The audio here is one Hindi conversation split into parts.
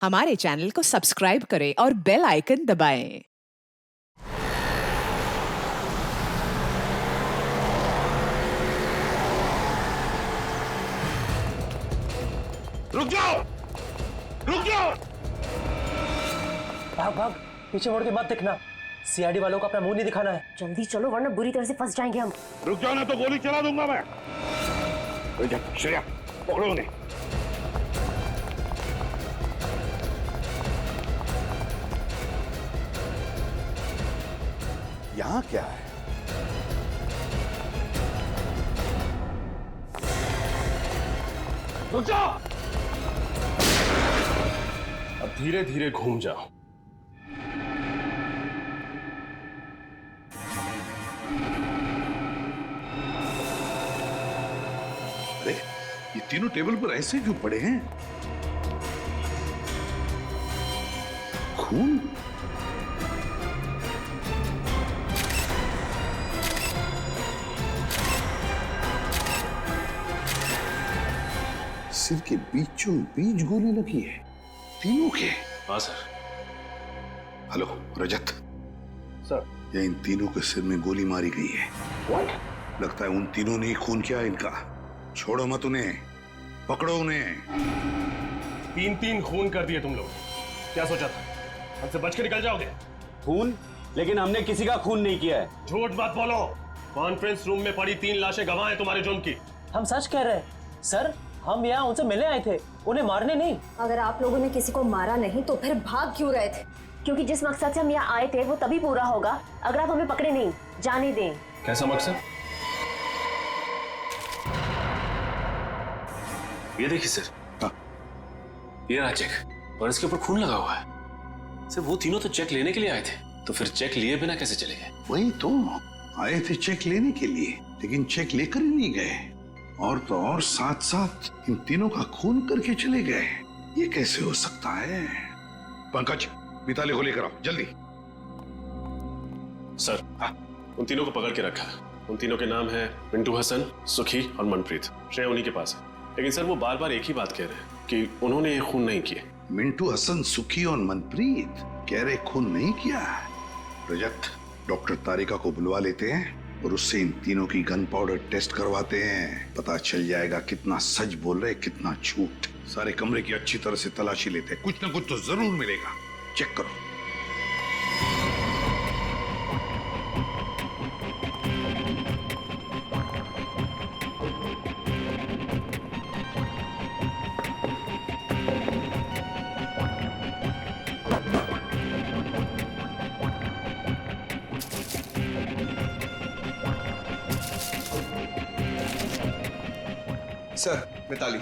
हमारे चैनल को सब्सक्राइब करें और बेल आइकन दबाएं। रुक जाओ! रुक जाओ! भाग भाग, पीछे मुड़ के मत दिखना। सीआईडी वालों को अपना मुंह नहीं दिखाना है। जल्दी चलो वरना बुरी तरह से फंस जाएंगे हम। रुक जाओ ना तो गोली चला दूंगा मैं। श्रेया, पकड़ो उन्हें। यहाँ क्या है? रुक जाओ! अब धीरे धीरे घूम जाओ। अरे ये तीनों टेबल पर ऐसे क्यों पड़े हैं? खून? सिर के बीचों बीच गोली लगी है तीनों के। हाँ सर। हेलो रजत सर। ये इन तीनों के सिर में गोली मारी गई है। व्हाट? लगता है उन तीनों ने ही खून किया इनका। छोड़ो मत उन्हें, पकड़ो उन्हें। तीन तीन खून कर दिए तुम लोग। क्या सोचा था हमसे बच के निकल जाओगे? खून? लेकिन हमने किसी का खून नहीं किया है। झूठ मत बोलो। कॉन्फ्रेंस रूम में पड़ी 3 लाशें गवाह हैं तुम्हारे जुर्म की। हम सच कह रहे हैं सर, हम यहाँ उनसे मिलने आए थे, उन्हें मारने नहीं। अगर आप लोगों ने किसी को मारा नहीं तो फिर भाग क्यों रहे थे? क्योंकि जिस मकसद से हम यहाँ आए थे वो तभी पूरा होगा अगर आप हमें पकड़े नहीं, जाने दें। कैसा मकसद? ये देखिए सर। हाँ। ये रहा चेक और इसके ऊपर खून लगा हुआ है। सर वो तीनों तो चेक लेने के लिए आए थे, तो फिर चेक लिए बिना कैसे चले गए? वही तो, आए थे चेक लेने के लिए लेकिन चेक लेकर ही नहीं गए, और तो और साथ साथ इन तीनों का खून करके चले गए। ये कैसे हो सकता है? पंकज, मिताली को लेकर आओ जल्दी। सर उन तीनों को पकड़ के रखा। उन तीनों के नाम है मिंटू हसन, सुखी और मनप्रीत। श्रेया उन्हीं के पास है। लेकिन सर वो बार बार एक ही बात कह रहे हैं कि उन्होंने ये खून नहीं किए। मिंटू हसन, सुखी और मनप्रीत कह रहे खून नहीं किया। रजत, डॉक्टर तारिका को बुलवा लेते हैं और उससे इन तीनों की गन पाउडर टेस्ट करवाते हैं। पता चल जाएगा कितना सच बोल रहे कितना झूठ। सारे कमरे की अच्छी तरह से तलाशी लेते हैं, कुछ ना कुछ तो जरूर मिलेगा। चेक करो। सर, मिताली।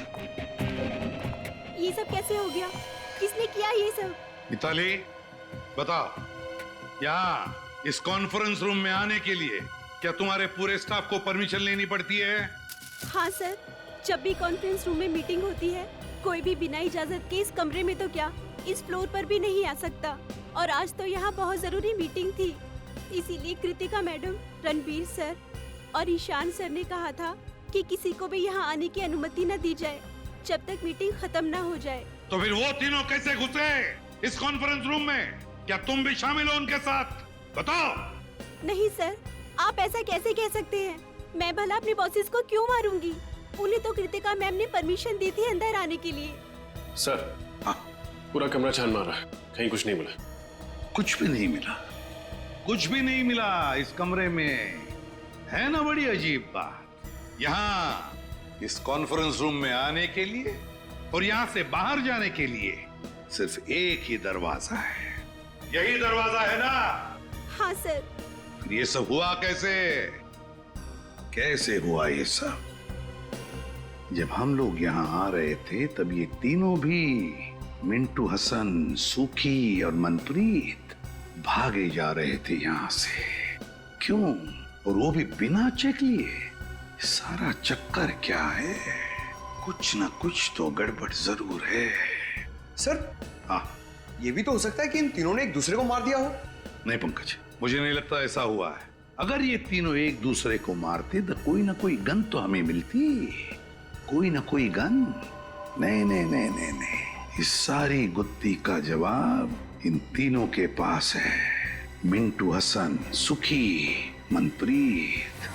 ये सब कैसे हो गया? किसने किया ये सब? मिताली बताओ, यहाँ इस कॉन्फ्रेंस रूम में आने के लिए क्या तुम्हारे पूरे स्टाफ को परमिशन लेनी पड़ती है? हाँ सर, जब भी कॉन्फ्रेंस रूम में मीटिंग होती है कोई भी बिना इजाजत के इस कमरे में तो क्या इस फ्लोर पर भी नहीं आ सकता। और आज तो यहाँ बहुत जरूरी मीटिंग थी, इसीलिए कृतिका मैडम, रणबीर सर और ईशान सर ने कहा था कि किसी को भी यहाँ आने की अनुमति न दी जाए जब तक मीटिंग खत्म न हो जाए। तो फिर वो तीनों कैसे घुसे इस कॉन्फ्रेंस रूम में? क्या तुम भी शामिल हो उनके साथ? बताओ। नहीं सर, आप ऐसा कैसे कह सकते हैं? मैं भला अपने बॉसेस को क्यों मारूंगी? उन्हें तो कृतिका मैम ने परमिशन दी थी अंदर आने के लिए। सर हाँ, पूरा कमरा छान मारा है, कहीं कुछ नहीं मिला। कुछ भी नहीं मिला? कुछ भी नहीं मिला इस कमरे में? है ना बड़ी अजीब बात। यहाँ इस कॉन्फ्रेंस रूम में आने के लिए और यहाँ से बाहर जाने के लिए सिर्फ एक ही दरवाजा है। यही दरवाजा है ना? हाँ सर। फिर ये सब हुआ कैसे? कैसे हुआ ये सब? जब हम लोग यहाँ आ रहे थे तब ये तीनों भी, मिंटू हसन, सुखी और मनप्रीत, भागे जा रहे थे यहाँ से। क्यों? और वो भी बिना चेक लिए। सारा चक्कर क्या है? कुछ ना कुछ तो गड़बड़ जरूर है। सर, हाँ, ये भी तो हो सकता है कि इन तीनों ने एक दूसरे को मार दिया हो। नहीं पंकज, मुझे नहीं लगता ऐसा हुआ है। अगर ये तीनों एक दूसरे को मारते तो कोई ना कोई गन तो हमें मिलती। कोई ना कोई गन। नहीं नहीं नहीं नहीं नहीं, इस सारी गुत्थी का जवाब इन तीनों के पास है। मिंटू हसन, सुखी, मनप्रीत।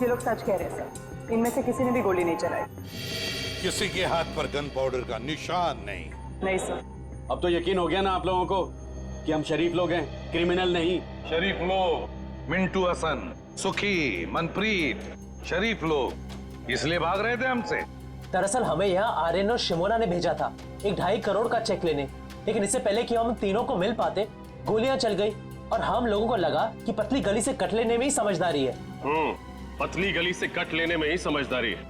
ये लोग सच कह रहे हैं सर, इनमें से किसी ने भी गोली नहीं चलाई। किसी के हाथ पर गन पाउडर का निशान नहीं। नहीं सर। अब तो यकीन हो गया ना आप लोगों को कि हम शरीफ लोग हैं, क्रिमिनल नहीं। शरीफ लोग मिंटू हसन, सुखी, मनप्रीत, शरीफ लोग इसलिए भाग रहे थे हमसे। दरअसल हमें यहाँ आर्यन और शिमोना ने भेजा था 1.5 करोड़ का चेक लेने, लेकिन इससे पहले कि हम तीनों को मिल पाते गोलियां चल गई और हम लोगों को लगा कि पतली गली से कट लेने में ही समझदारी है। पतली गली से कट लेने में ही समझदारी है।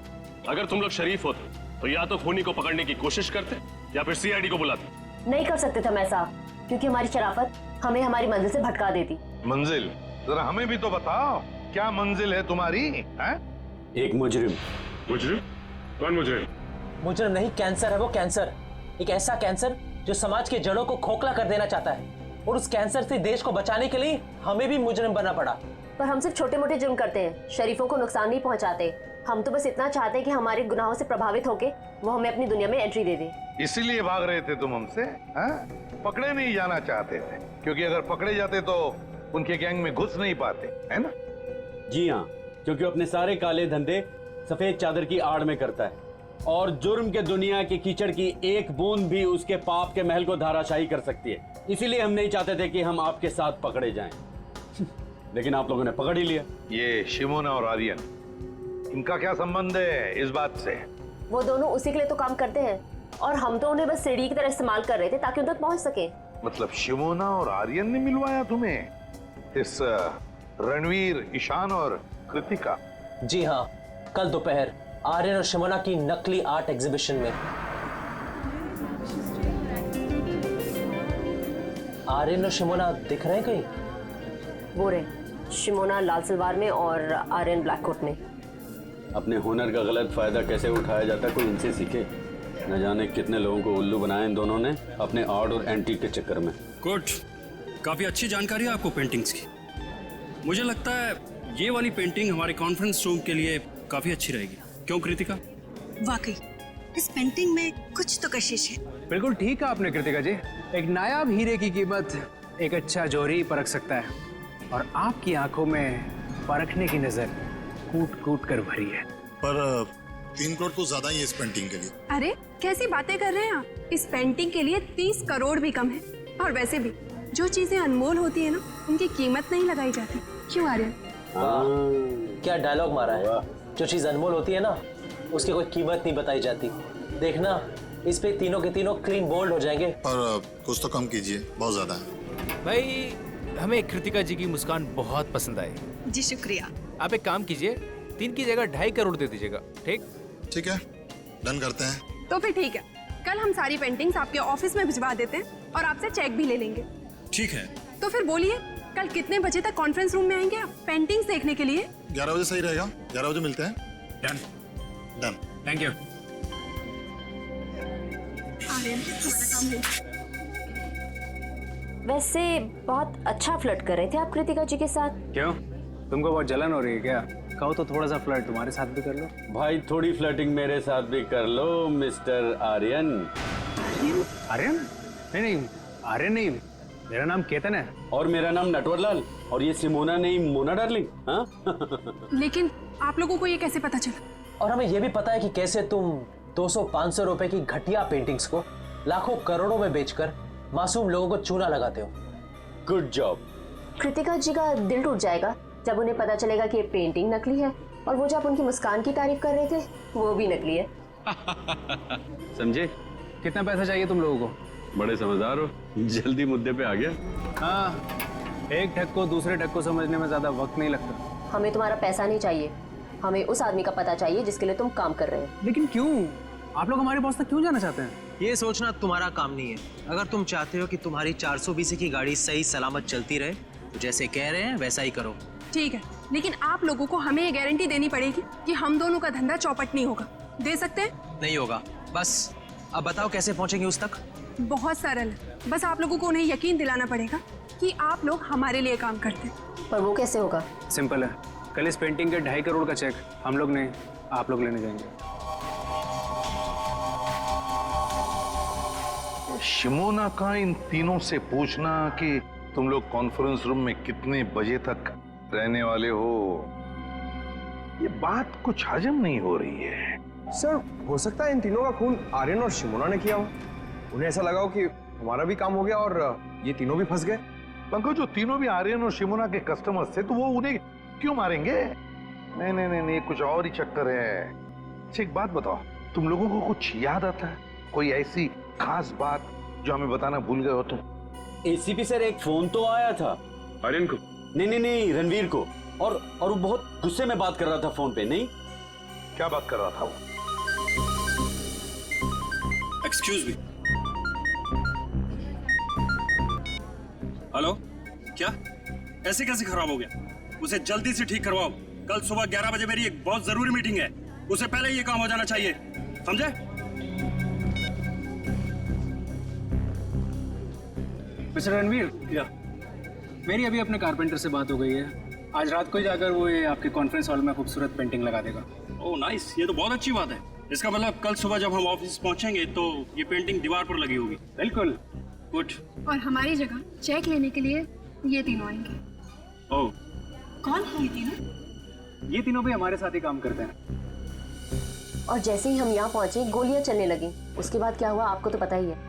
अगर तुम लोग शरीफ होते तो या तो खूनी को पकड़ने की कोशिश करते या फिर सीआईडी को बुलाते। नहीं कर सकते थे हम ऐसा, क्योंकि हमारी शराफत हमें हमारी मंजिल से भटका देती। मंजिल? जरा हमें भी तो बताओ, क्या मंजिल है तुम्हारी? है? एक मुजरिम। मुजरिम? कौन मुजरिम? मुजरिम नहीं, कैंसर है वो, कैंसर। एक ऐसा कैंसर जो समाज के जड़ों को खोखला कर देना चाहता है, और उस कैंसर से देश को बचाने के लिए हमें भी मुजरिम बनना पड़ा। पर हम सिर्फ छोटे मोटे जुर्म करते हैं, शरीफों को नुकसान नहीं पहुंचाते। हम तो बस इतना चाहते हैं कि हमारे गुनाहों से प्रभावित होके वो हमें अपनी दुनिया में एंट्री दे दे। इसीलिए भाग रहे थे तुम हमसे? पकड़े नहीं जाना चाहते थे, क्योंकि अगर पकड़े जाते तो उनके गैंग में घुस नहीं पाते, है ना? जी हाँ, क्योंकि अपने सारे काले धंधे सफेद चादर की आड़ में करता है, और जुर्म के दुनिया के कीचड़ की एक बूंद भी उसके पाप के महल को धाराशाही कर सकती है। इसीलिए हम नहीं चाहते थे कि हम आपके साथ पकड़े जाएं। लेकिन आप लोगों ने पकड़ ही लिया। ये शिमोना और आर्यन, इनका क्या संबंध है इस बात से? वो दोनों उसी के लिए तो काम करते हैं, और हम तो उन्हें बस सीढ़ी की तरह इस्तेमाल कर रहे थे ताकि उन तक पहुंच सके। मतलब शिमोना और आर्यन ने मिलवाया तुम्हें इस रणवीर, ईशान और कृतिका? जी हाँ, कल दोपहर आर्यन और शिमोना की नकली आर्ट एग्जीबिशन में। आर्यन और शिमोना दिख रहे हैं कहीं? वो रहे, शिमोना लाल सलवार में और आर्यन ब्लैक कोट में। अपने हुनर का गलत फायदा कैसे उठाया जाता है, कोई इनसे सीखे। न जाने कितने लोगों को उल्लू बनाया इन दोनों ने अपने आर्ट और एंटीक के चक्कर में। गुड, काफी अच्छी जानकारी है आपको पेंटिंग्स की। मुझे लगता है ये वाली पेंटिंग हमारे कॉन्फ्रेंस रूम के लिए काफी अच्छी रहेगी। क्यों कृतिका? वाकई इस पेंटिंग में कुछ तो कशिश है। बिल्कुल ठीक कहा आपने कृतिका जी। एक नायाब हीरे की कीमत एक अच्छा जौहरी ही परख सकता है, और आपकी आंखों में परखने की नजर कूट कूट कर भरी है। पर 3 करोड़ तो ज्यादा ही है इस पेंटिंग के लिए। अरे कैसी बातें कर रहे हैं आप? इस पेंटिंग के लिए 30 करोड़ भी कम है। और वैसे भी जो चीजें अनमोल होती है ना, उनकी कीमत नहीं लगाई जाती। क्यों आर्यन? क्या डायलॉग मारा है। जो चीज अनमोल होती है ना, उसकी कोई कीमत नहीं बताई जाती। देखना, इस पे तीनों के तीनों क्लीन बोल्ड हो जाएंगे। पर कुछ तो कम कीजिए, बहुत ज्यादा है। भाई, हमें कृतिका जी की मुस्कान बहुत पसंद आई। जी शुक्रिया। आप एक काम कीजिए, 3 की जगह 2.5 करोड़ दे दीजिएगा। ठीक? ठीक है, डन करते हैं। तो फिर ठीक है, कल हम सारी पेंटिंग्स आपके ऑफिस में भिजवा देते हैं और आपसे चेक भी ले लेंगे। ठीक है। तो फिर बोलिए, कल कितने बजे तक कॉन्फ्रेंस रूम में आएंगे आप पेंटिंग्स देखने के लिए? 11 बजे सही रहेगा। 11 बजे मिलते हैं। डन। डन। Thank you. वैसे बहुत अच्छा फ्लर्ट कर रहे थे आप कृतिका जी के साथ। क्यों, तुमको बहुत जलन हो रही है क्या? कहो तो थोड़ा सा फ्लर्ट तुम्हारे साथ भी कर लो। भाई थोड़ी फ्लर्टिंग मेरे साथ भी कर लो मिस्टर आर्यन। आर्यन? नहीं, आर्यन नहीं, मेरा नाम केतन है। और मेरा नाम नटवरलाल। और ये सिमोना नहीं, मोना डार्लिंग। हाँ? लेकिन आप लोगों को ये कैसे पता चला? और हमें ये भी पता है कि कैसे तुम 200-500 रुपए की घटिया पेंटिंग्स को लाखों करोड़ों में बेचकर मासूम लोगों को चूना लगाते हो। Good job. कृतिका जी का दिल टूट जाएगा जब उन्हें पता चलेगा कि ये पेंटिंग नकली है, और वो जो आप उनकी मुस्कान की तारीफ कर रहे थे वो भी नकली है। समझे? कितना पैसा चाहिए तुम लोगों को? बड़े समझदार हो, जल्दी मुद्दे पे आ गया। हाँ, एक ठग को दूसरे ठग को समझने में ज्यादा वक्त नहीं लगता। हमें तुम्हारा पैसा नहीं चाहिए, हमें उस आदमी का पता चाहिए जिसके लिए तुम काम कर रहे हो। लेकिन क्यों? आप लोग हमारे बॉस तक क्यों जाना चाहते हैं? ये सोचना तुम्हारा काम नहीं है। अगर तुम चाहते हो कि तुम्हारी 420 की गाड़ी सही सलामत चलती रहे, तो जैसे कह रहे हैं वैसा ही करो। ठीक है, लेकिन आप लोगों को हमें ये गारंटी देनी पड़ेगी कि हम दोनों का धंधा चौपट नहीं होगा। दे सकते हैं? नहीं होगा। बस अब बताओ कैसे पहुंचेंगे उस तक? बहुत सरल है, बस आप लोगों को उन्हें यकीन दिलाना पड़ेगा कि आप लोग हमारे लिए काम करते हैं। पर वो कैसे होगा? सिंपल है, कल इस पेंटिंग के 2.5 करोड़ का चेक हम लोग नहीं, आप लोग लेने जाएंगे। शिमोना का इन तीनों से पूछना कि तुम लोग कॉन्फ्रेंस रूम में कितने बजे तक रहने वाले हो, ये बात कुछ हजम नहीं हो रही है। सर हो सकता है इन तीनों का खून आर्यन और शिमोना ने किया हो। उन्हें ऐसा लगा हो कि हमारा भी काम हो गया और ये तीनों भी फंस गए। पंकज, जो तीनों भी आर्यन और शिमोना के कस्टमर्स थे तो वो उन्हें क्यों मारेंगे? नहीं नहीं नहीं नहीं, कुछ और ही चक्कर है। अच्छा एक बात बताओ, तुम लोगों को कुछ याद आता है? कोई ऐसी खास बात जो हमें बताना भूल गए हो तुम? एसीपी सर, एक फोन तो आया था आर्यन को? नहीं, रणवीर को। और वो बहुत गुस्से में बात कर रहा था फोन पे। नहीं, क्या बात कर रहा था वो? Excuse me. हेलो, क्या ऐसे कैसे खराब हो गया? उसे जल्दी से ठीक करवाओ। कल सुबह 11 बजे मेरी एक बहुत जरूरी मीटिंग है, उससे पहले ये काम हो जाना चाहिए, समझे? मिस्टर रणवीर, या मेरी अभी अपने कारपेंटर से बात हो गई है। आज रात को ही जाकर वो ये आपके कॉन्फ्रेंस हॉल में खूबसूरत पेंटिंग लगा देगा। ओह नाइस, ये तो बहुत अच्छी बात है। इसका मतलब कल सुबह जब हम ऑफिस पहुंचेंगे तो ये पेंटिंग दीवार पर लगी होगी। बिल्कुल। गुड। और हमारी जगह चेक लेने के लिए ये तीनों आएंगे। ओह, कौन है ये तीनों? ये तीनों भी हमारे साथ ही काम करते हैं। और जैसे ही हम यहाँ पहुंचे गोलियां चलने लगी। उसके बाद क्या हुआ आपको तो पता ही है।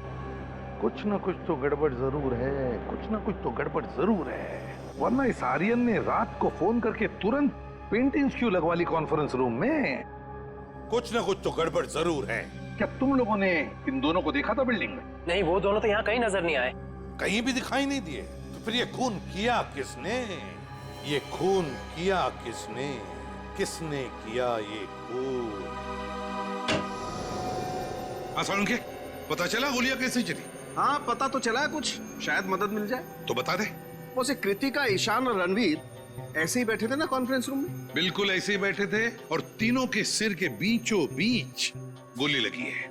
कुछ ना कुछ तो गड़बड़ जरूर है, कुछ ना कुछ तो गड़बड़ जरूर है, वरना इस आर्यन ने रात को फोन करके तुरंत पेंटिंग्स क्यों लगवा ली कॉन्फ्रेंस रूम में? कुछ ना कुछ तो गड़बड़ जरूर है। क्या तुम लोगों ने इन दोनों को देखा था बिल्डिंग में? नहीं, वो दोनों तो यहाँ कहीं नजर नहीं आए। कहीं भी दिखाई नहीं दिए। तो फिर ये खून किया किसने? ये खून किया किसने? किसने किया ये खून? आसान के पता चला गोलियां कैसे चली? हाँ पता तो चला है कुछ, शायद मदद मिल जाए। तो बता दे। वैसे कृतिका, ईशान और रणवीर ऐसे ही बैठे थे ना कॉन्फ्रेंस रूम में? बिल्कुल ऐसे ही बैठे थे और तीनों के सिर के बीचों बीच गोली लगी है।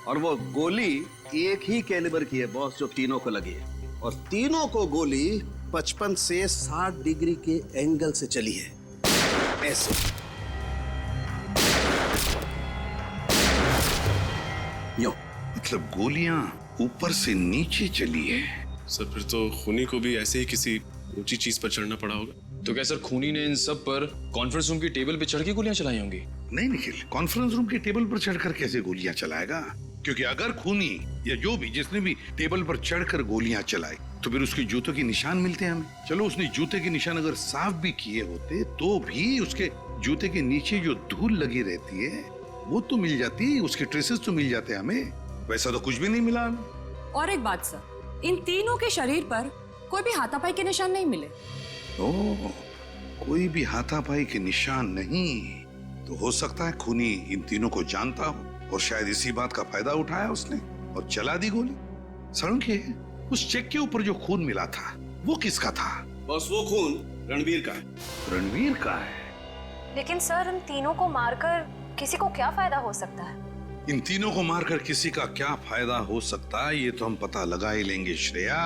और वो गोली एक ही कैलिबर की है बॉस, जो तीनों को लगी है। और तीनों को गोली 55 से 60 डिग्री के एंगल से चली है, ऐसे। यो मतलब गोलियां ऊपर से नीचे चली है। सर फिर तो खूनी को भी ऐसे ही किसी ऊंची चीज पर चढ़ना पड़ा होगा। तो क्या सर खूनी ने इन सब पर कॉन्फ्रेंस रूम की टेबल पे चढ़ के गोलियां चलाई होंगी? नहीं निखिल, कॉन्फ्रेंस रूम की टेबल पर चढ़कर कैसे गोलियां चलाएगा? क्योंकि अगर खूनी या जो भी जिसने भी टेबल पर चढ़कर गोलियां चलाई तो फिर उसके जूतों के निशान मिलते हैं हमें। चलो उसने जूते के निशान अगर साफ भी किए होते तो भी उसके जूते के नीचे जो धूल लगी रहती है वो तो मिल जाती, उसके ट्रेसेस तो मिल जाते हमें। वैसा तो कुछ भी नहीं मिला हमें। और एक बात सर, इन तीनों के शरीर पर कोई भी हाथापाई के निशान नहीं मिले। ओह, कोई भी हाथापाई के निशान नहीं? तो हो सकता है खूनी इन तीनों को जानता हो और शायद इसी बात का फायदा उठाया उसने और चला दी गोली। सड़के उस चेक के ऊपर जो खून मिला था वो किसका था? बस वो खून रणवीर का है। रणवीर का है? लेकिन सर इन तीनों को मारकर किसी को क्या फायदा हो सकता है? इन तीनों को मारकर किसी का क्या फायदा हो सकता है ये तो हम पता लगा ही लेंगे श्रेया।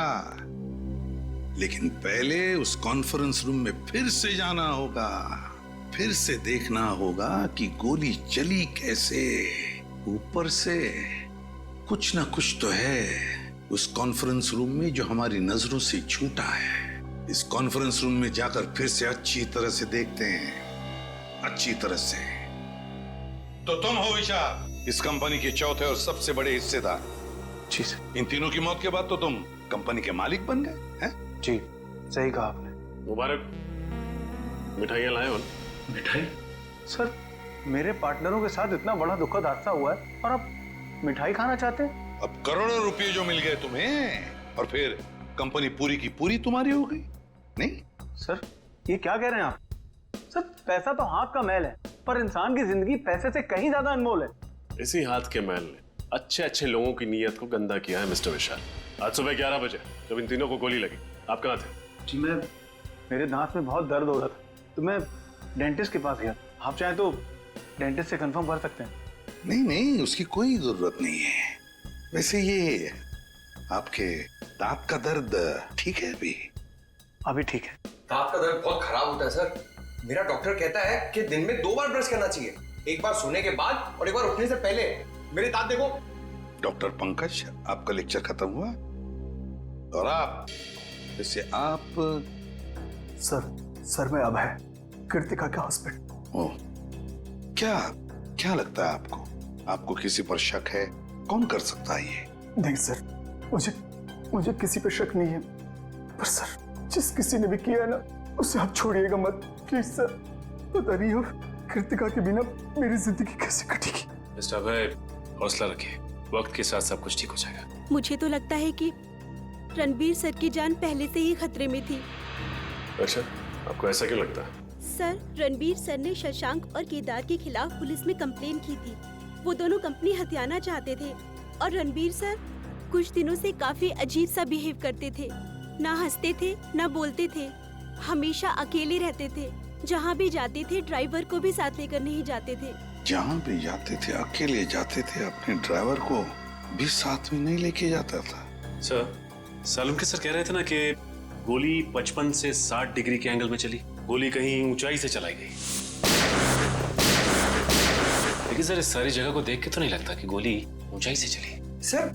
लेकिन पहले उस कॉन्फ्रेंस रूम में फिर से जाना होगा, फिर से देखना होगा कि गोली चली कैसे। ऊपर से कुछ ना कुछ तो है उस कॉन्फ्रेंस रूम में जो हमारी नजरों से छूटा है। इस कॉन्फ्रेंस रूम में जाकर फिर से अच्छी तरह से देखते हैं, अच्छी तरह से। तो तुम हो विशाल, इस कंपनी के चौथे और सबसे बड़े हिस्सेदार। जी सर। इन तीनों की मौत के बाद तो तुम कंपनी के मालिक बन गए हैं? जी सही कहा आपने। मुबारक। मिठाइयाँ लाए हो ना? मिठाई? सर मेरे पार्टनरों के साथ इतना बड़ा दुखद हादसा हुआ है और आप मिठाई खाना चाहते हैं? अब करोड़ों रुपए जो मिल गए तुम्हें और फिर कंपनी पूरी की पूरी तुम्हारी हो गई? नहीं सर ये क्या कह रहे हैं आप? सर पैसा तो हाथ का मैल है, पर इंसान की जिंदगी पैसे से कहीं ज्यादा अनमोल है। इसी हाथ के मैल ने अच्छे अच्छे लोगों की नीयत को गंदा किया है मिस्टर विशाल। आज सुबह 11 बजे जब इन तीनों को गोली लगी, आप कहाँ थे? जी मेरे दांत में बहुत दर्द हो रहा था तो मैं डेंटिस्ट के पास गया। आप चाहें तो डेंटिस्ट से कंफर्म कर सकते हैं। नहीं नहीं, उसकी कोई जरूरत नहीं है। वैसे ये आपके दांत का दर्द ठीक है अभी? अभी ठीक है। दांत का दर्द बहुत खराब होता है सर। मेरा डॉक्टर कहता है कि दिन में 2 बार ब्रश करना चाहिए, एक बार सोने के बाद और एक बार उठने से पहले। मेरे दांत देखो। डॉक्टर पंकज, आपका लेक्चर खत्म हुआ और आप जैसे आप सर मैं अभय, कृतिका के हस्बैंड। ओ, क्या क्या लगता है आपको? आपको किसी पर शक है? कौन कर सकता है ये? नहीं सर, मुझे किसी पे शक नहीं है, पर सर जिस किसी ने भी किया ना उसे आप छोड़िएगा मत प्लीज सर। पता नहीं हो कृतिका के बिना मेरी जिंदगी कैसे कटेगी। मिस्टर अभय, हौसला रखिए, वक्त के साथ सब कुछ ठीक हो जाएगा। मुझे तो लगता है कि रणबीर सर की जान पहले से ही खतरे में थी। अच्छा, आपको ऐसा क्यों लगता है? सर, रणबीर सर ने शशांक और केदार के खिलाफ पुलिस में कंप्लेन की थी। वो दोनों कंपनी हथियाना चाहते थे और रणबीर सर कुछ दिनों से काफी अजीब सा बिहेव करते थे। ना हंसते थे, ना बोलते थे, हमेशा अकेले रहते थे। जहाँ भी जाते थे ड्राइवर को भी साथ लेकर नहीं जाते थे। जहाँ भी जाते थे अकेले जाते थे, अपने ड्राइवर को भी साथ में नहीं लेके जाता था। सर, सालुंके सर कह रहे थे ना कि गोली 55 से 60 डिग्री के एंगल में चली। गोली कहीं ऊंचाई से चलाई गई। लेकिन सर, इस सारी जगह को देख के तो नहीं लगता कि गोली ऊंचाई से चली। सर,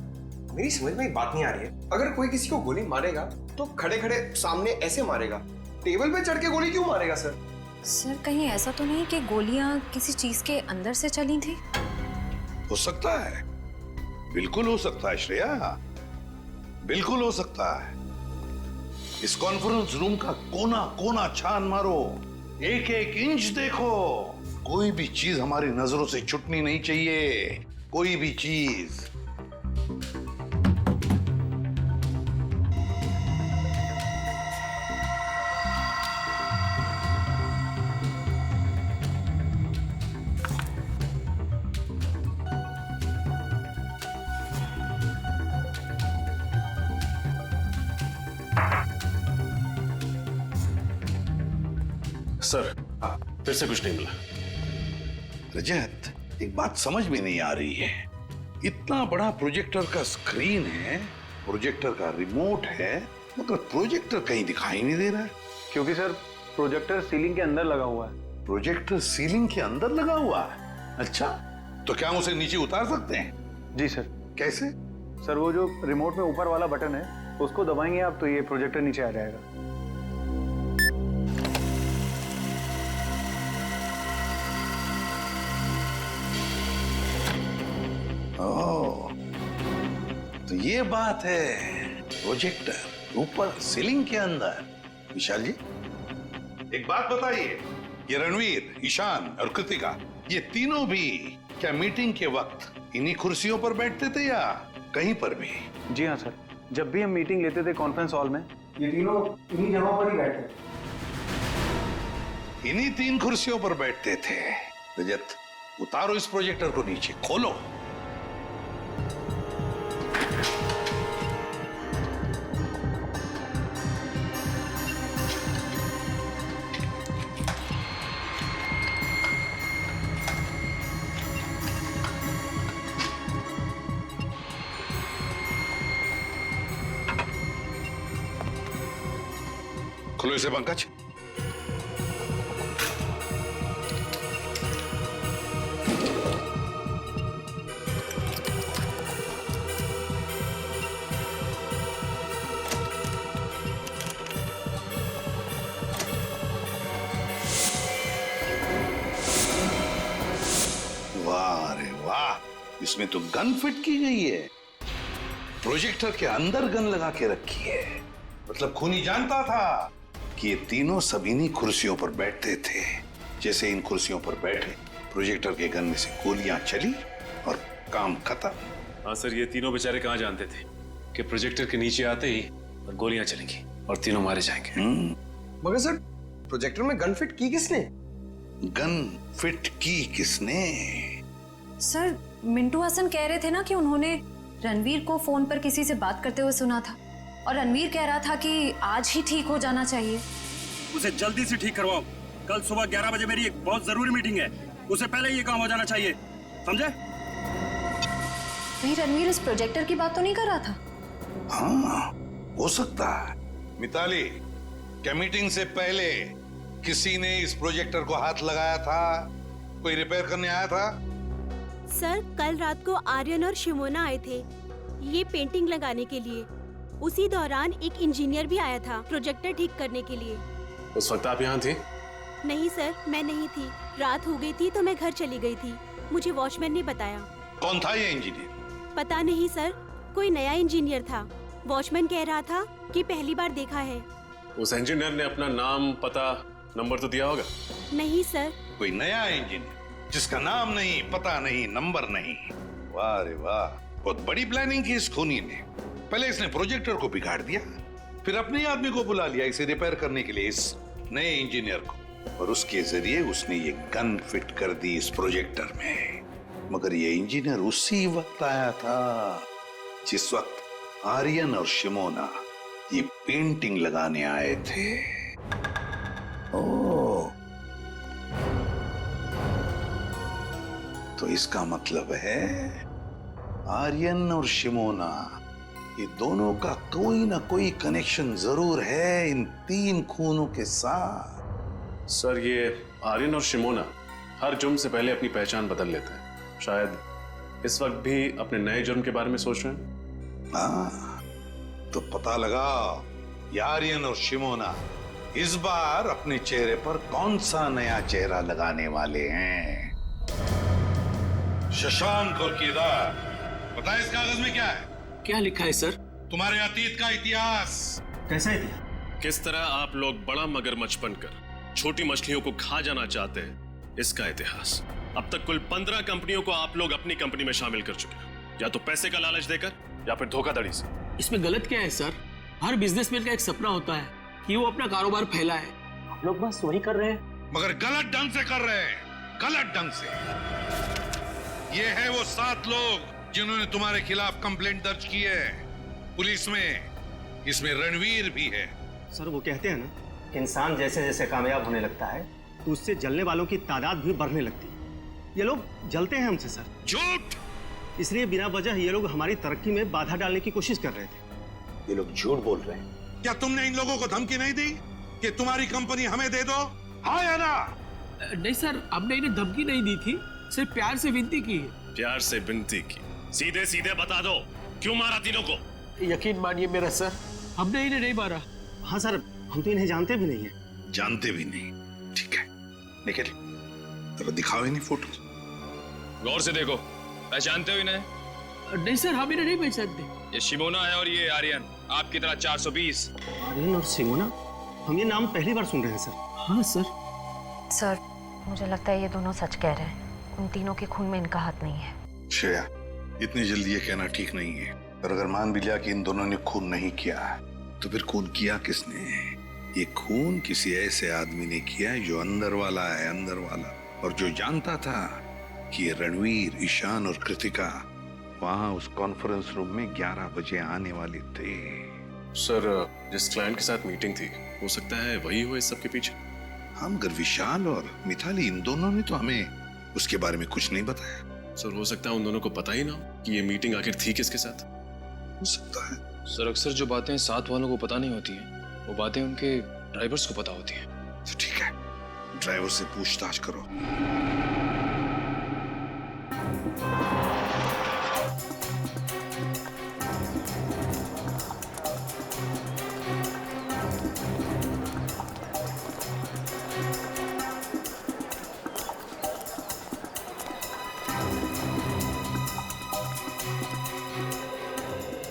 मेरी समझ में एक बात नहीं आ रही है। अगर कोई किसी को गोली मारेगा तो खड़े खड़े सामने ऐसे मारेगा, टेबल पे चढ़ के गोली क्यों मारेगा सर? सर कहीं ऐसा तो नहीं कि गोलियां किसी चीज के अंदर से चली थी? हो सकता है, बिल्कुल हो सकता है श्रेया, बिल्कुल हो सकता है। इस कॉन्फ्रेंस रूम का कोना कोना छान मारो, एक एक इंच देखो, कोई भी चीज हमारी नजरों से छूटनी नहीं चाहिए, कोई भी चीज। सर, फिर से कुछ नहीं मिला। रजत, एक बात समझ में नहीं आ रही है। इतना बड़ा प्रोजेक्टर का स्क्रीन है, प्रोजेक्टर का रिमोट है, मगर प्रोजेक्टर कहीं दिखाई नहीं दे रहा है। क्योंकि सर प्रोजेक्टर सीलिंग के अंदर लगा हुआ है। प्रोजेक्टर सीलिंग के अंदर लगा हुआ है? अच्छा, तो क्या हम उसे नीचे उतार सकते हैं? जी सर। कैसे? सर वो जो रिमोट में ऊपर वाला बटन है उसको दबाएंगे आप तो ये प्रोजेक्टर नीचे आ जाएगा। ओह, तो ये बात है, प्रोजेक्टर ऊपर सीलिंग के अंदर। विशाल जी, एक बात बताइए, ये रणवीर, ईशान और कृतिका, ये तीनों भी क्या मीटिंग के वक्त इन्हीं कुर्सियों पर बैठते थे या कहीं पर भी? जी हाँ सर, जब भी हम मीटिंग लेते थे कॉन्फ्रेंस हॉल में, ये तीनों इन्हीं जगहों पर ही बैठते थे। इन्हीं 3 कुर्सियों पर बैठते थे। रजत, उतारो इस प्रोजेक्टर को नीचे, खोलो। खोलो इसे पंकज। वाह रे वाह, इसमें तो गन फिट की गई है। प्रोजेक्टर के अंदर गन लगा के रखी है। मतलब खूनी जानता था कि ये तीनों सब इन्हीं कुर्सियों पर बैठते थे। जैसे इन कुर्सियों पर बैठे, प्रोजेक्टर के गन में से गोलियां चली और काम खत्म। हाँ सर, ये तीनों बेचारे कहाँ जानते थे कि प्रोजेक्टर के नीचे आते ही और गोलियां चलेंगी और तीनों मारे जाएंगे। मगर सर, प्रोजेक्टर में गन फिट की किसने? गन फिट की किसने? सर, मिंटू हसन कह रहे थे ना कि उन्होंने रणवीर को फोन पर किसी से बात करते हुए सुना था और रणवीर कह रहा था कि आज ही ठीक हो जाना चाहिए। उसे जल्दी से ठीक करवाओ। कल सुबह 11 बजे मेरी एक बहुत जरूरी मीटिंग है, उससे पहले ये काम हो जाना चाहिए, समझे? कहीं रणवीर इस प्रोजेक्टर की बात तो नहीं कर रहा था? हाँ, हो सकता है। मिताली, क्या मीटिंग से पहले किसी ने इस प्रोजेक्टर को हाथ लगाया था? कोई रिपेयर करने आया था? सर, कल रात को आर्यन और शिमोना आए थे ये पेंटिंग लगाने के लिए। उसी दौरान एक इंजीनियर भी आया था प्रोजेक्टर ठीक करने के लिए। उस वक्त आप यहाँ थी? नहीं सर, मैं नहीं थी। रात हो गई थी तो मैं घर चली गई थी। मुझे वॉचमैन ने बताया। कौन था ये इंजीनियर? पता नहीं सर, कोई नया इंजीनियर था। वॉचमैन कह रहा था कि पहली बार देखा है। उस इंजीनियर ने अपना नाम, पता, नंबर तो दिया होगा? नहीं सर। कोई नया इंजीनियर जिसका नाम नहीं, पता नहीं, नंबर नहीं। वाह रे वाह, बहुत बड़ी प्लानिंग की इस खूनी ने। पहले इसने प्रोजेक्टर को बिगाड़ दिया, फिर अपने आदमी को बुला लिया इसे रिपेयर करने के लिए, इस नए इंजीनियर को, और उसके जरिए उसने ये गन फिट कर दी इस प्रोजेक्टर में। मगर ये इंजीनियर उसी वक्त आया था जिस वक्त आर्यन और शिमोना ये पेंटिंग लगाने आए थे। ओह, तो इसका मतलब है आर्यन और शिमोना, ये दोनों का कोई ना कोई कनेक्शन जरूर है इन 3 खूनों के साथ। सर, ये आर्यन और शिमोना हर जुर्म से पहले अपनी पहचान बदल लेते हैं। शायद इस वक्त भी अपने नए जुर्म के बारे में सोच रहे हैं। हाँ, तो पता लगा ये आर्यन और शिमोना इस बार अपने चेहरे पर कौन सा नया चेहरा लगाने वाले हैं। शशांक और केदार, पता है इस कागज में क्या है? क्या लिखा है सर? तुम्हारे अतीत का इतिहास। कैसा इतिहास? किस तरह आप लोग बड़ा मगरमच्छ बनकर छोटी मछलियों को खा जाना चाहते हैं, इसका इतिहास। अब तक कुल 15 कंपनियों को आप लोग अपनी कंपनी में शामिल कर चुके हैं, या तो पैसे का लालच देकर या फिर धोखाधड़ी से। इसमें गलत क्या है सर? हर बिजनेसमैन का एक सपना होता है कि वो अपना कारोबार फैलाए। आप लोग बस वही कर रहे हैं, मगर गलत ढंग से कर रहे हैं, गलत ढंग से। ये है वो 7 लोग जिन्होंने तुम्हारे खिलाफ कंप्लेंट दर्ज की है पुलिस में। इसमें रणवीर भी है। सर, वो कहते हैं ना, इंसान जैसे जैसे कामयाब होने लगता है तो उससे जलने वालों की तादाद भी बढ़ने लगती है। ये लोग जलते हैं हमसे सर। झूठ! इसलिए बिना वजह ये लोग हमारी तरक्की में बाधा डालने की कोशिश कर रहे थे। ये लोग झूठ बोल रहे हैं। क्या तुमने इन लोगों को धमकी नहीं दी कि तुम्हारी कंपनी हमें दे दो? हाँ या ना? नहीं सर, हमने इन्हें धमकी नहीं दी थी, सिर्फ प्यार से विनती की है। प्यार से विनती की? सीधे सीधे बता दो, क्यों मारा तीनों को? यकीन मानिए मेरा सर, हमने इन्हें नहीं मारा। हाँ सर, हम तो इन्हें जानते भी नहीं है। जानते भी नहीं? ठीक है, निकल, जरा दिखाओ इन्हें फोटो। गौर से देखो, पहचानते हो इन्हें? नहीं सर, हम इन्हें नहीं पहचानते। ये शिमोना है और ये आर्यन, आपकी तरह 420। आर्यन और शिमोना, हम ये नाम पहली बार सुन रहे हैं सर। हाँ सर। सर, मुझे लगता है ये दोनों सच कह रहे हैं। उन तीनों के खून में इनका हाथ नहीं है। श्रेया, इतनी जल्दी ये कहना ठीक नहीं है। और अगर मान भी लिया कि इन दोनों ने खून नहीं किया, तो फिर खून किया किसने? ये खून किसी ऐसे आदमी ने किया है जो अंदर वाला है, अंदर वाला, और जो जानता था कि ये रणवीर, ईशान और कृतिका वहां उस कॉन्फ्रेंस रूम में 11 बजे आने वाले थे। सर, जिस क्लाइंट के साथ मीटिंग थी, हो सकता है वही हो इस सब के पीछे। हाँ, मगर विशाल और मिताली, इन दोनों ने तो हमें उसके बारे में कुछ नहीं बताया। सर, हो सकता है उन दोनों को पता ही ना हो कि ये मीटिंग आखिर थी किसके साथ। हो सकता है। सर, अक्सर जो बातें साथ वालों को पता नहीं होती हैं, वो बातें उनके ड्राइवर्स को पता होती हैं। तो ठीक है, ड्राइवर से पूछताछ करो।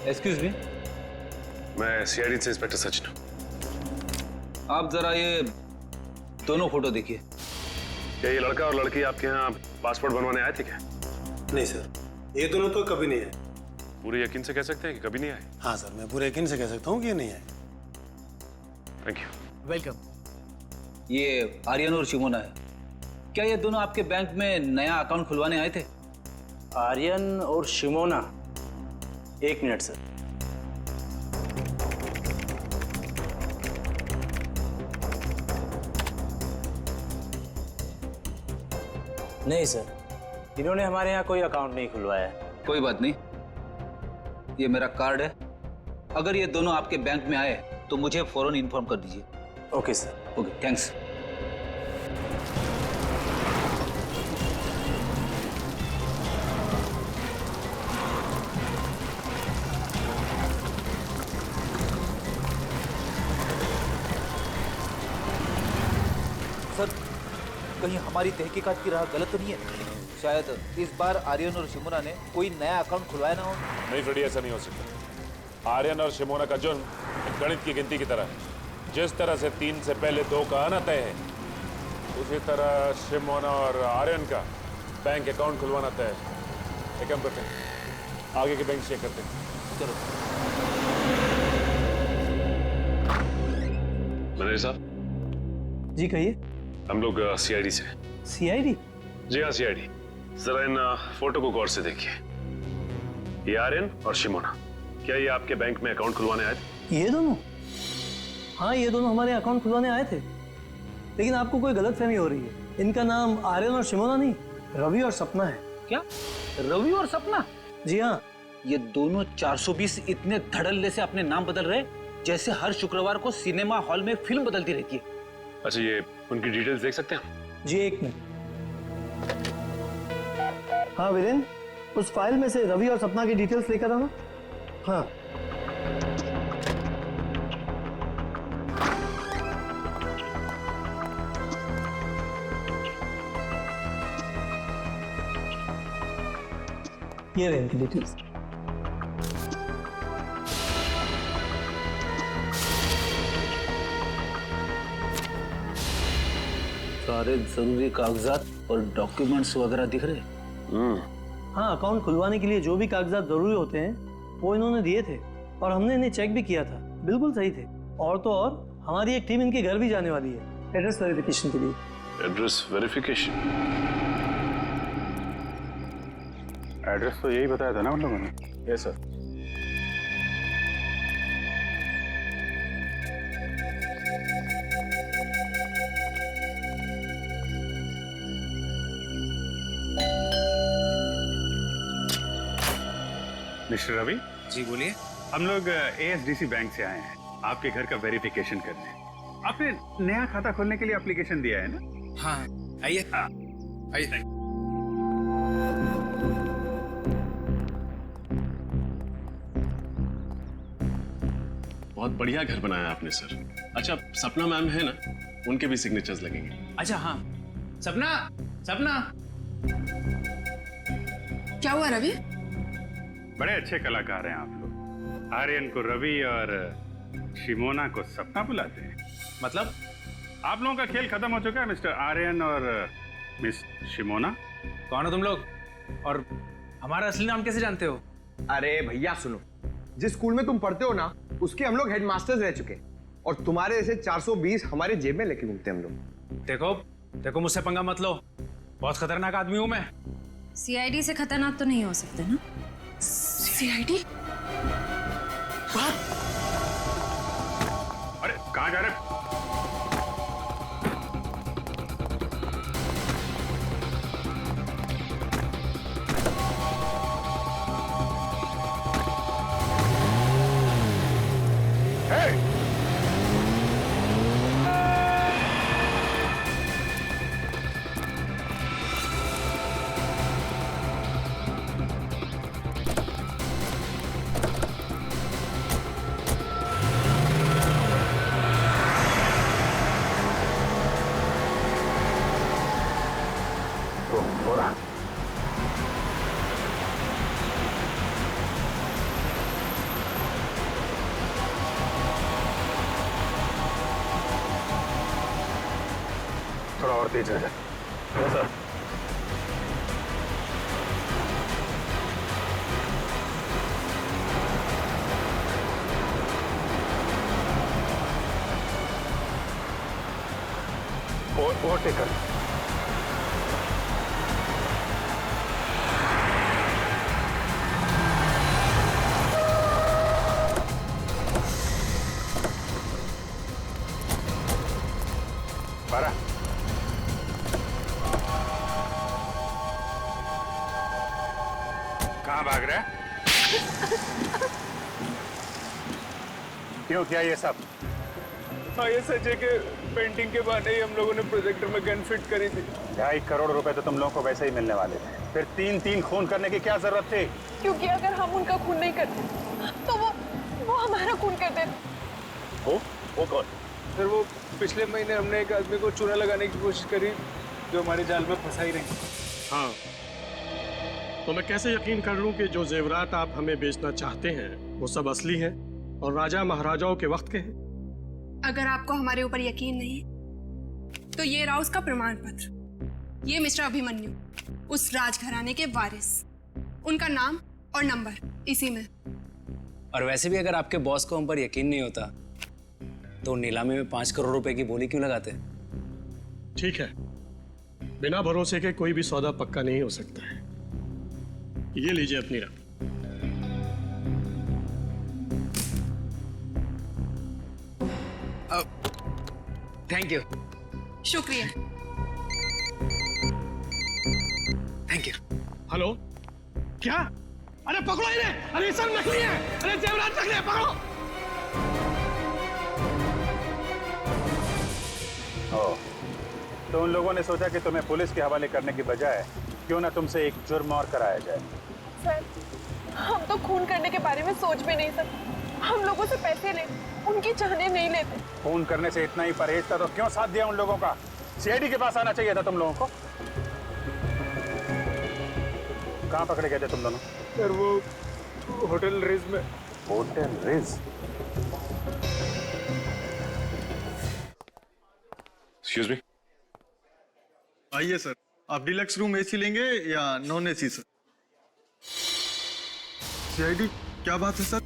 एक्सक्यूज मी, मैं सीआईडी से इंस्पेक्टर सचिन। आप जरा ये दोनों फोटो देखिए। क्या ये लड़का और लड़की आपके यहाँ पासपोर्ट बनवाने आए थे क्या? नहीं सर, ये दोनों तो कभी नहीं आए। पूरे यकीन से कह सकते हैं कि कभी नहीं आए? हाँ सर, मैं पूरे यकीन से कह सकता हूँ कि ये नहीं आए। Thank you. वेलकम। ये आर्यन और शिमोना है। क्या ये दोनों आपके बैंक में नया अकाउंट खुलवाने आए थे? आर्यन और शिमोना, एक मिनट सर। नहीं सर, इन्होंने हमारे यहाँ कोई अकाउंट नहीं खुलवाया है। कोई बात नहीं, ये मेरा कार्ड है, अगर ये दोनों आपके बैंक में आए तो मुझे फौरन इन्फॉर्म कर दीजिए। Okay sir. Okay, thanks. Sir, कहीं हमारी तहकीकात की राह गलत तो नहीं है? शायद इस बार आर्यन और शिमोना ने कोई नया अकाउंट खुलवाया ना हो। नहीं फ्रेडी, ऐसा नहीं हो सकता। आर्यन और शिमोना का जुर्म एक गणित की गिनती की तरह है। जिस तरह से 3 से पहले 2 का आना तय है, उसी तरह शिमोना और आर्यन का बैंक अकाउंट खुलवाना तय है। एक काम करते हैं, आगे के बैंक चेक करते हैं। चलो। मैनेजर साहब। जी कहिए। हम लोग सीआईडी से। सीआईडी? जी हाँ, सीआईडी। जरा इन फोटो को गौर से देखिए। ये आर्यन और शिमोना, क्या ये आपके बैंक में अकाउंट खुलवाने आए थे? ये दोनों? हाँ, ये दोनों हमारे अकाउंट खुलवाने आए थे, लेकिन आपको कोई गलतफहमी हो रही है। इनका नाम आर्यन और शिमोना नहीं, रवि और सपना है। क्या? रवि और सपना? जी हाँ। ये दोनों 420 इतने धड़ल्ले से अपने नाम बदल रहे जैसे हर शुक्रवार को सिनेमा हॉल में फिल्म बदलती रहती है। अच्छा, ये उनकी डिटेल्स देख सकते हैं? जी, एक मिनट। हाँ वीरेंद्र, उस फाइल में से रवि और सपना की डिटेल्स लेकर आना। हाँ। ये रहे इनकी डिटेल्स। सारे जरूरी कागजात और डॉक्यूमेंट्स वगैरह दिख रहे हैं। हाँ, अकाउंट खुलवाने के लिए जो भी कागजात जरूरी होते हैं वो इन्होंने दिए थे, और हमने इन्हें चेक भी किया था, बिल्कुल सही थे। और तो और हमारी एक टीम इनके घर भी जाने वाली है एड्रेस वेरिफिकेशन के लिए। Address verification? एड्रेस तो यही बताया था ना उन लोगों ने। Yes sir. मिस्टर रवि। जी बोलिए। हम लोग एएसडीसी बैंक से आए हैं आपके घर का वेरिफिकेशन करने। आपने नया खाता खोलने के लिए एप्लीकेशन दिया है ना? हाँ, आइए। आइए। बहुत बढ़िया घर बनाया आपने सर। अच्छा, सपना मैम है ना, उनके भी सिग्नेचर्स लगेंगे। अच्छा हाँ, सपना। सपना, क्या हुआ रवि? बड़े अच्छे कलाकार हैं आप लोग। आर्यन को रवि और शिमोना को सपना बुलाते हैं। मतलब? आप लोगों का खेल खत्म हो चुका है मिस्टर आर्यन और मिस शिमोना। कौन हो तुम लोग और हमारा असली नाम कैसे जानते हो? अरे भैया सुनो, जिस स्कूल में तुम पढ़ते हो ना, उसके हम लोग हेडमास्टर्स रह चुके हैं, और तुम्हारे जैसे 420 हमारे जेब में लेके घूमते हम लोग। देखो देखो, मुझसे पंगा मत लो, बहुत खतरनाक आदमी हूं मैं। सीआईडी से खतरनाक तो नहीं हो सकते ना? सीआईडी? अरे कहाँ जा रहे? थोड़ा और तेज है सर। ओवरटेक कर। कहाँ भाग रहा है? क्यों किया ये सब? हाँ, ये सच है कि पेंटिंग के बहाने ही हम लोगों ने प्रोजेक्टर में गन फिट करी थी। 2.5 करोड़ रुपए तो तुम लोगों को वैसे ही मिलने वाले थे, फिर 3 खून करने की क्या जरूरत थी? क्योंकि अगर हम उनका खून नहीं करते तो वो हमारा खून कर देते। वो कौन? सर वो पिछले महीने हमने एक आदमी को चूना लगाने की कोशिश करी जो हमारे जाल में फंसा ही नहीं। हाँ, तो मैं कैसे यकीन कर लूं कि जो जेवरात आप हमें बेचना चाहते हैं वो सब असली हैं और राजा महाराजाओं के वक्त के हैं? अगर आपको हमारे ऊपर यकीन नहीं तो ये रहा उसका प्रमाण पत्र। ये मिस्टर अभिमन्यु, उस राजघराने के वारिस, उनका नाम और नंबर इसी में। और वैसे भी अगर आपके बॉस को हम पर यकीन नहीं होता तो नीलामी में 5 करोड़ रुपए की बोली क्यों लगाते? ठीक है, बिना भरोसे के कोई भी सौदा पक्का नहीं हो सकता है। ये लीजिए अपनी रकम। Thank you. शुक्रिया। Thank you. हेलो, क्या? अरे पकड़ो इन्हें! अरे सब नकली है! अरे जेवरात नकली है, पकड़ो! तो उन लोगों ने सोचा कि तुम्हें पुलिस के हवाले करने की बजाय क्यों ना तुमसे एक जुर्म और कराया जाए। सर, हम तो खून करने के बारे में सोच भी नहीं सकते। हम लोगों से पैसे ले, उनकी चाहने नहीं लेते। खून करने से इतना ही परहेज था तो क्यों साथ दिया उन लोगों का? सीआईडी के पास आना चाहिए था तुम लोगों को। कहाँ पकड़े गए थे तुम दोनों? सर वो होटल रिज में। Hotel ridge? Excuse me. आइए सर, आप डिलक्स रूम एसी लेंगे या नॉन एसी सर? सीआईडी, क्या बात है सर?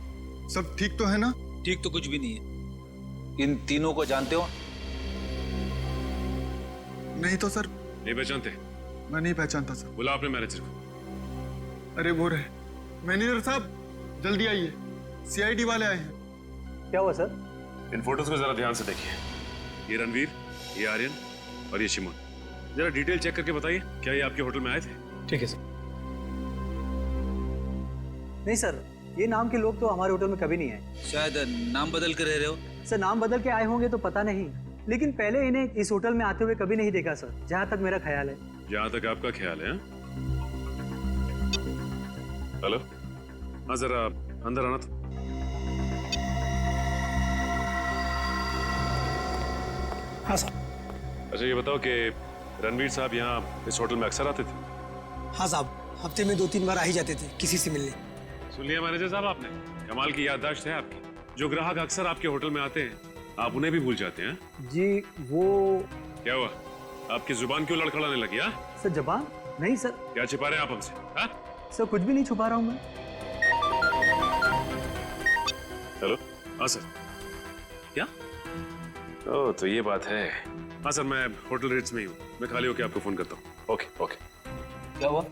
सब ठीक तो है ना? ठीक तो कुछ भी नहीं है। इन तीनों को जानते हो? नहीं तो सर। नहीं पहचानते? मैं नहीं पहचानता सर। बुला अपने मैनेजर को। अरे वो रहे। मैनेजर साहब, जल्दी आइए, सीआईडी वाले आए हैं। क्या हुआ सर? इन फोटोज को जरा ध्यान से देखिए। ये रणवीर, ये आर्यन और ये शिमोन। जरा डिटेल चेक करके बताइए, क्या ये आपके होटल में आए थे? ठीक है सर। नहीं सर, ये नाम के लोग तो हमारे होटल में कभी नहीं आए। शायद नाम बदल कर रह रहे हो। सर नाम बदल के आए होंगे तो पता नहीं, लेकिन पहले इन्हें इस होटल में आते हुए कभी नहीं देखा सर, जहाँ तक मेरा ख्याल है। जहाँ तक आपका ख्याल है? हेलो, हाँ जरा अंदर आना था। हाँ सर। अच्छा ये बताओ कि रणवीर साहब यहाँ इस होटल में अक्सर आते थे? हाँ साहब, हफ्ते में 2-3 बार आ ही जाते थे किसी से मिलने। सुन लिया मैनेजर साहब आपने? कमाल की याददाश्त है आपकी। जो ग्राहक अक्सर आपके होटल में आते हैं आप उन्हें भी भूल जाते हैं? जी वो। क्या हुआ, आपकी जुबान क्यों लड़खड़ाने लगी? हाँ सर जबान नहीं सर। क्या छिपा रहे हैं आप हमसे? हाँ सर कुछ भी नहीं छुपा रहा हूँ मैं। हेलो, हाँ सर। क्या? ओह तो ये बात है। हाँ सर, मैं होटल रिट्स में ही हूँ। मैं खाली होकर आपको फोन करता हूँ। Okay okay. क्या हुआ?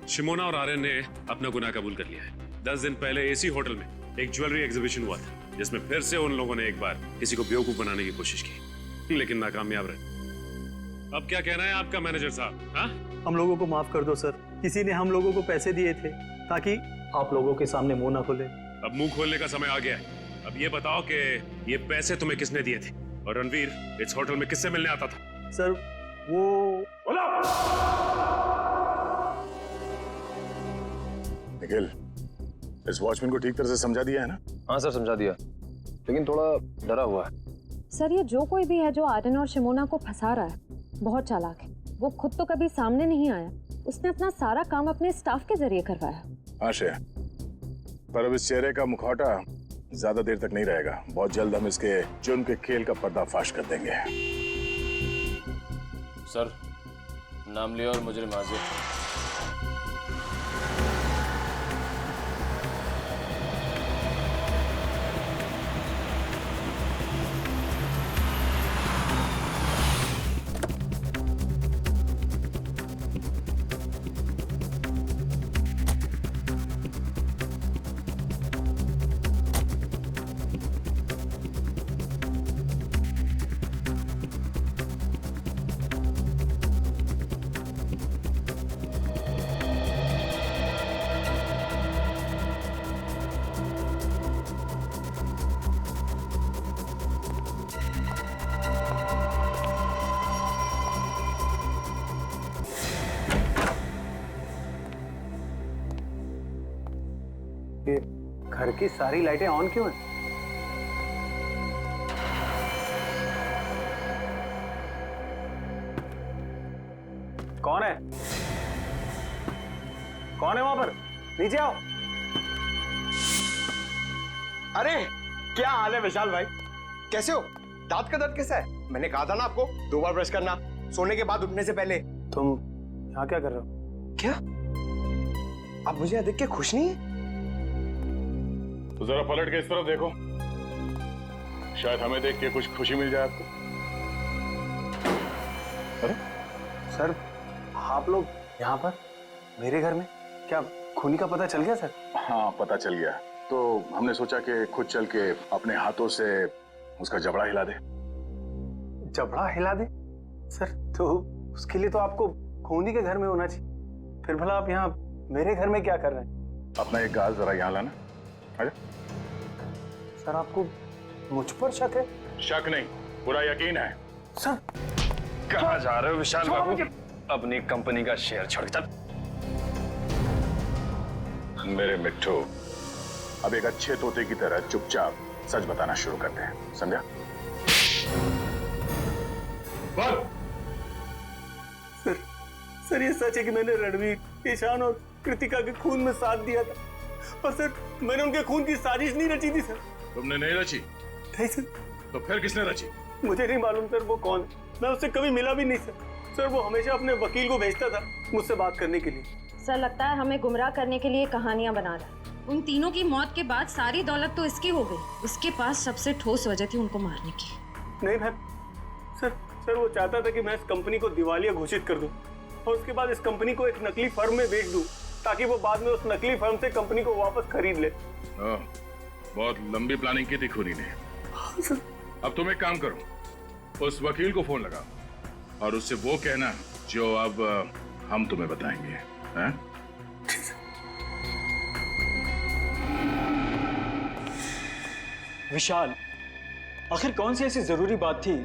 शिमोना और आर्यन ने अपना गुनाह कबूल कर लिया है। 10 दिन पहले इसी होटल में एक ज्वेलरी एग्जीबिशन हुआ था जिसमें फिर से उन लोगों ने एक बार किसी को बेवकूफ बनाने की कोशिश की, लेकिन नाकामयाब रहे। अब क्या कहना है आपका मैनेजर साहब? हाँ, हम लोगों को माफ कर दो सर। किसी ने हम लोगों को पैसे दिए थे ताकि आप लोगों के सामने मुंह ना खोले। अब मुंह खोलने का समय आ गया है। अब ये बताओ कि ये पैसे तुम्हें किसने दिए थे और रणवीर इस होटल में किससे मिलने आता था? सर वो। निखिल, इस वॉचमैन को ठीक तरह से समझा दिया है ना? हाँ सर, समझा दिया, लेकिन थोड़ा डरा हुआ है। सर ये जो कोई भी है जो आर्यन और शिमोना को फंसा रहा है बहुत चालाक है। वो खुद तो कभी सामने नहीं आया, उसने अपना सारा काम अपने स्टाफ के जरिए करवाया। हाँ श्रेया, पर अब इस चेहरे का मुखौटा ज्यादा देर तक नहीं रहेगा। बहुत जल्द हम इसके जुर्म के खेल का पर्दाफाश कर देंगे। सर नाम लिया और मुजरिम हाजिर। ये घर की सारी लाइटें ऑन क्यों हैं? कौन है? कौन है वहां पर? नीचे आओ। अरे क्या हाल है विशाल भाई, कैसे हो? दांत का दर्द कैसा है? मैंने कहा था ना आपको 2 बार ब्रश करना, सोने के बाद उठने से पहले। तुम यहाँ क्या कर रहे हो? क्या आप मुझे यहाँ देख के खुश नहीं है? तो जरा पलट के इस तरफ देखो, शायद हमें देख के कुछ खुशी मिल जाए आपको। अरे सर, आप लोग यहाँ पर मेरे घर में? क्या खूनी का पता चल गया सर? हाँ पता चल गया, तो हमने सोचा कि खुद चल के अपने हाथों से उसका जबड़ा हिला दे। जबड़ा हिला दे? सर तो उसके लिए तो आपको खूनी के घर में होना चाहिए, फिर भला आप यहाँ मेरे घर में क्या कर रहे हैं? अपना एक गाल जरा यहाँ लाना। आजा। सर आपको मुझ पर शक है? शक नहीं, पूरा यकीन है। सर कहाँ जा रहे हो विशाल बाबू? अपनी कंपनी का शेयर छोड़ चल। मेरे मिट्ठू, अब एक अच्छे तोते की तरह चुपचाप सच बताना शुरू करते हैं, समझा? बोल। सर ये सच है कि मैंने रणवीर, ईशान और कृतिका के खून में साथ दिया था, और सर मैंने उनके खून की साजिश नहीं रची थी सर। तुमने नहीं रची? नहीं सर। तो फिर किसने रची? मुझे नहीं मालूम सर वो कौन है, मैं उससे कभी मिला भी नहीं सर। सर वो हमेशा अपने वकील को भेजता था मुझसे बात करने के लिए। सर लगता है हमें गुमराह करने के लिए कहानियां बना रहा है। उन तीनों की मौत के बाद सारी दौलत तो इसकी हो गई, उसके पास सबसे ठोस वजह थी उनको मारने की। नहीं मैम, सर वो चाहता था कि मैं इस कंपनी को दिवालिया घोषित कर दूं और उसके बाद इस कंपनी को एक नकली फर्म में बेच दूं, ताकि वो बाद में उस नकली फर्म से कंपनी को वापस खरीद ले। बहुत लंबी प्लानिंग की थी खूनी ने। अब तुम एक काम करो, उस वकील को फोन लगाओ और उससे वो कहना जो अब हम तुम्हें बताएंगे। हैं? विशाल, आखिर कौन सी ऐसी जरूरी बात थी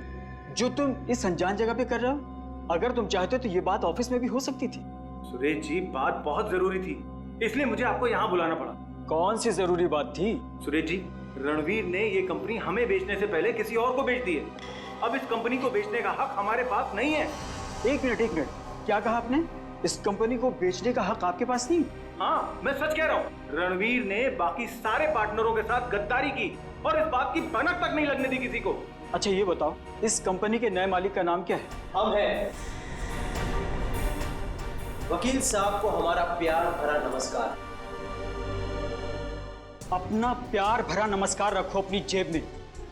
जो तुम इस अनजान जगह पे कर रहे हो? अगर तुम चाहते तो ये बात ऑफिस में भी हो सकती थी। सुरेश जी, बात बहुत जरूरी थी, इसलिए मुझे आपको यहाँ बुलाना पड़ा। कौन सी जरूरी बात थी? सुरेश जी, रणवीर ने ये कंपनी हमें बेचने से पहले किसी और को बेच दी है। अब इस कंपनी को बेचने का हक हमारे पास नहीं है। एक मिनट, क्या कहा आपने? इस कंपनी को बेचने का हक आपके पास नहीं? हाँ, मैं सच कह रहा हूँ। रणवीर ने बाकी सारे पार्टनरों के साथ गद्दारी की और इस बात की भनक तक नहीं लगने दी किसी को। अच्छा ये बताओ, इस कंपनी के नए मालिक का नाम क्या है? हम हैं। वकील साहब को हमारा प्यार भरा नमस्कार। अपना प्यार भरा नमस्कार रखो अपनी जेब में,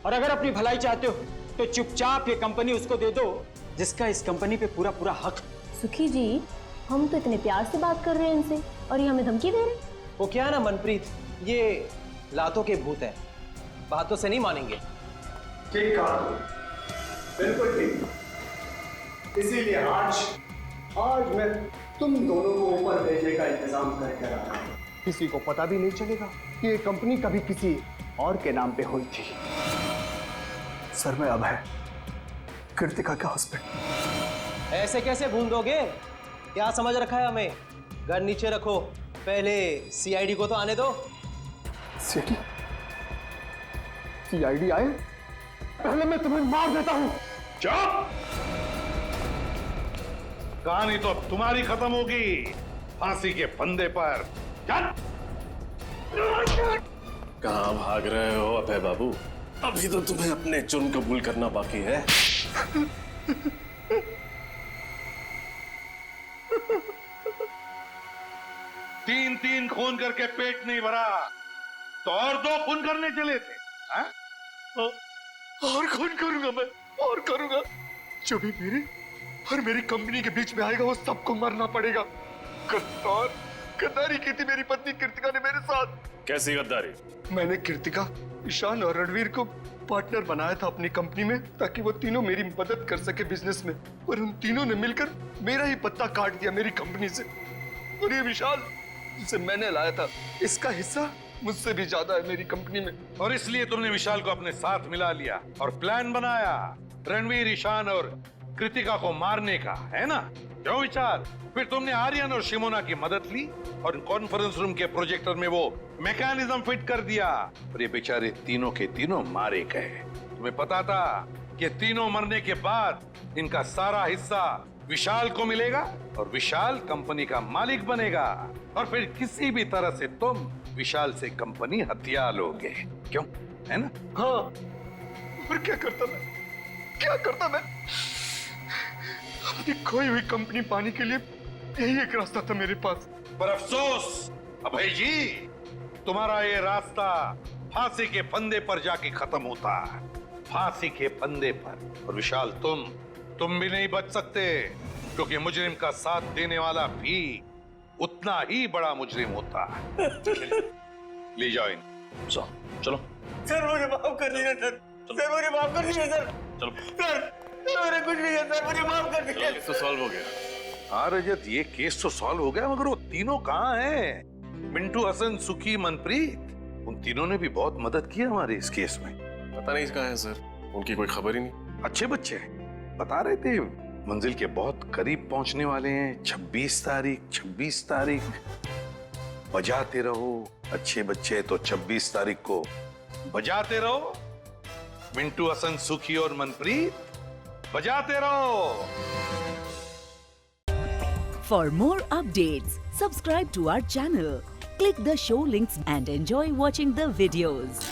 और अगर अपनी भलाई चाहते हो तो चुपचाप ये कंपनी उसको दे दो जिसका इस कंपनी पे पूरा पूरा हक। सुखी जी, हम तो इतने प्यार से बात कर रहे हैं इनसे और ये हमें धमकी दे रहे हैं। वो क्या ना मनप्रीत, ये लातों के भूत है, बातों से नहीं मानेंगे। ठीक कहा, बिल्कुल ठीक। इसीलिए आज मैं तुम दोनों को ऊपर भेजने का इंतजाम करके रहा हूं। किसी को पता भी नहीं चलेगा कि ये कंपनी कभी किसी और के नाम पे हुई थी। सर मैं अब है कृतिका का हस्बैंड। ऐसे कैसे भूल दोगे? क्या समझ रखा है हमें? घर नीचे रखो, पहले सीआईडी को तो आने दो। सीआईडी आए? पहले मैं तुम्हें मार देता हूं। चुप! कहानी तो अब तुम्हारी खत्म होगी, फांसी के फंदे पर। कहाँ भाग रहे हो अभय बाबू? अभी तो तुम्हें अपने जुर्म कबूल करना बाकी है। तीन खून करके पेट नहीं भरा तो और 2 खून करने चले थे। हा? और खून करूंगा मैं, और करूंगा। जो भी मेरे और मेरी कंपनी के बीच में आएगा वो सबको मरना पड़ेगा। गद्दारी की थी मेरी पत्नी कृतिका ने मेरे साथ। कैसी गद्दारी? मैंने कृतिका, ईशान और रणवीर को पार्टनर बनाया था अपनी कंपनी में, ताकि वो तीनों मेरी मदद कर सके बिजनेस में, पर उन तीनों ने मिलकर मेरा ही पत्ता काट दिया मेरी कंपनी से। और ये विशाल जिसे मैंने लाया था, इसका हिस्सा मुझसे भी ज्यादा है मेरी कंपनी में। और इसलिए तुमने विशाल को अपने साथ मिला लिया और प्लान बनाया रणवीर, ईशान और कृतिका को मारने का, है ना? क्यों विचार? फिर तुमने आर्यन और शिमोना की मदद ली और कॉन्फ्रेंस रूम के प्रोजेक्टर में वो मैकेनिज्म फिट कर दिया और ये बेचारे तीनों के तीनों मारे गए। तुम्हें पता था कि तीनों मरने के बाद इनका सारा हिस्सा विशाल को मिलेगा और विशाल कंपनी का मालिक बनेगा और फिर किसी भी तरह से तुम विशाल से कंपनी हथिया लोगे। क्यों, है ना? हाँ, पर क्या करता मैं? क्या करता मैं? अपनी खोई हुई कंपनी पाने के लिए यही एक रास्ता था मेरे पास। पर अफसोस अभय जी, तुम्हारा ये रास्ता फांसी के फंदे पर जाके खत्म होता है, फांसी के फंदे पर। और विशाल, तुम भी नहीं बच सकते, क्योंकि मुजरिम का साथ देने वाला भी उतना ही बड़ा मुजरिम होता है। ले जाओ इन। चलो सर मुझे माफ कर दीजिए सर, सर मुझे माफ कर दीजिए सर, चलो सर मेरे कुछ नहीं है सर, मुझे माफ कर दीजिए। केस तो सॉल्व हो गया। हाँ रजत, ये केस तो सॉल्व हो गया, मगर वो तीनों कहाँ हैं? मिंटू, हसन, सुखी, मनप्रीत, उन तीनों ने भी बहुत मदद की हमारे इस केस में। पता नहीं कहाँ है सर, उनकी कोई खबर ही नहीं। अच्छे बच्चे बता रहे थे मंजिल के बहुत करीब पहुंचने वाले हैं। 26 तारीख बजाते रहो अच्छे बच्चे, तो 26 तारीख को बजाते रहो। मिंटू, हसन, सुखी और मनप्रीत, बजाते रहो। For more updates, subscribe to our channel, click the show links and enjoy watching the videos.